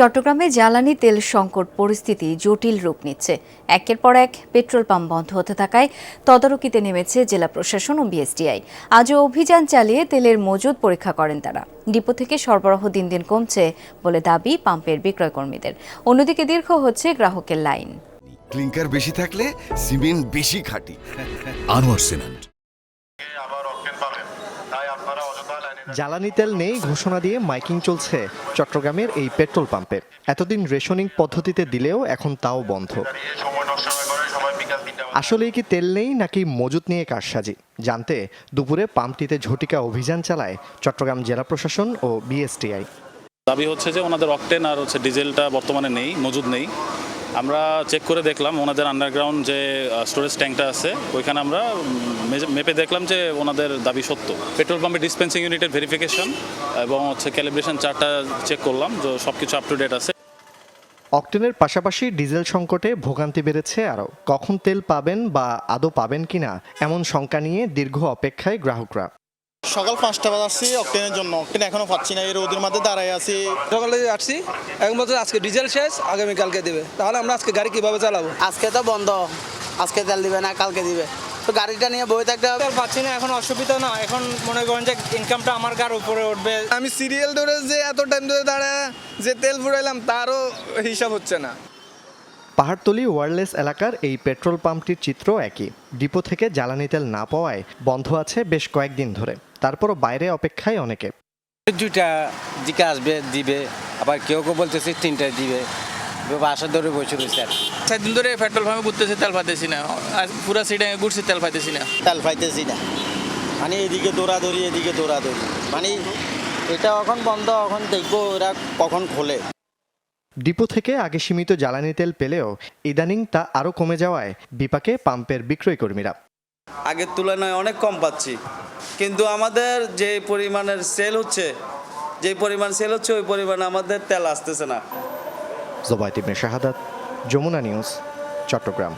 চট্টগ্রামে জ্বালানি তেল সংকট পরিস্থিতি জটিল রূপ নিচ্ছে। একের পর এক পেট্রোল পাম্প বন্ধ হতে থাকায় তদারকিতে নেমেছে জেলা প্রশাসন ও বিএসটিআই। আজও অভিযান চালিয়ে তেলের মজুদ পরীক্ষা করেন তারা। ডিপো থেকে সরবরাহ দিন দিন কমছে বলে দাবি পাম্পের বিক্রয় কর্মীদের। অন্যদিকে দীর্ঘ হচ্ছে গ্রাহকের লাইন। ক্লিংকার বেশি থাকলে সিমেন্ট বেশি খাঁটি। আনোয়ার সিমেন্ট। জ্বালানি তেল নেই ঘোষণা দিয়ে মাইকিং চলছে চট্টগ্রামের এই পেট্রোল পাম্পে। এতদিন রেশনিং পদ্ধতিতে দিলেও এখন তাও বন্ধ। আসলেই কি তেল নেই নাকি মজুত নিয়ে কারসাজি জানতে দুপুরে পাম্পটিতে ঝটিকা অভিযান চালায় চট্টগ্রাম জেলা প্রশাসন ও বিএসটিআই। দাবি হচ্ছে যে ওনাদের অকটেন আর ডিজেলটা বর্তমানে নেই, মজুদ নেই। আমরা চেক করে দেখলাম ওনাদের আন্ডারগ্রাউন্ড যে স্টোরেজ ট্যাঙ্কটা আছে ওইখানে আমরা মেপে দেখলাম যে ওনাদের দাবি সত্য। পেট্রোল পাম্পের ডিসপেন্সিং ইউনিটের ভেরিফিকেশন এবং ক্যালিব্রেশন চার্টটা চেক করলাম যে সব কিছু আপ টু ডেট আছে। অকটেনের পাশাপাশি ডিজেল সংকটে ভোগান্তি বেড়েছে আরও। কখন তেল পাবেন বা আদৌ পাবেন কিনা এমন শঙ্কা নিয়ে দীর্ঘ অপেক্ষায় গ্রাহকরা। সকাল 5টা বাজে অকটেনের জন্য, অকটেন এখনো পাচ্ছি না। এই রোদের মধ্যে দাঁড়ায় আছি। সকালে আসছি এখন বলছে আজকে ডিজেল শেষ, আগামীকালকে দিবে। তাহলে আমরা আজকে গাড়ি কিভাবে চালাবো? আজকে তো বন্ধ, আজকে তেল দিবে না, কালকে দিবে। তো গাড়িটা নিয়ে বই থাকতে হবে। পাচ্ছি না, এখন অসুবিধা না। এখন মনে করেন যে ইনকামটা আমার গার উপরে উঠবে। আমি সিরিয়াল ধরে যে এত টাইম ধরে দাঁড়ায় যে তেল ফুরাইলাম তারও হিসাব হচ্ছে না। পাহাড়তলী ওয়্যারলেস এলাকার এই পেট্রোল পাম্পটির চিত্র একই। ডিপো থেকে জ্বালানি তেল না পাওয়ায় বন্ধ আছে বেশ কয়েকদিন ধরে। তারপরও বাইরে অপেক্ষায় অনেকে। 2টা দিকে আসবে, দিবে, আবার কেউ কেউ বলতেছে 3টায় দিবে। বাসা ধরে বসে রয়েছে আর 4 দিন ধরে পেট্রোল পাম্পে ঘুরতেছে, তেল পাইতেছি না। পুরা সিটে ঘুরছি, তেল পাইতেছি না। তেল পাইতেছি না, মানে এদিকে দৌড়াদৌড়ি, এদিকে দৌড়াদৌড়ি। মানে এটা এখন বন্ধ, এখন দেখবো ওরা কখন খোলে। ডিপো থেকে আগে সীমিত জ্বালানি তেল পেলেও ইদানিং তা আরও কমে যাওয়ায় বিপাকে পাম্পের বিক্রয় কর্মীরা। আগের তুলনায় অনেক কম পাচ্ছি, কিন্তু আমাদের যে পরিমাণের সেল হচ্ছে ওই পরিমাণে আমাদের তেল আসতেছে না। জোবায়েত ইবনে শাহাদাত, যমুনা নিউজ, চট্টগ্রাম।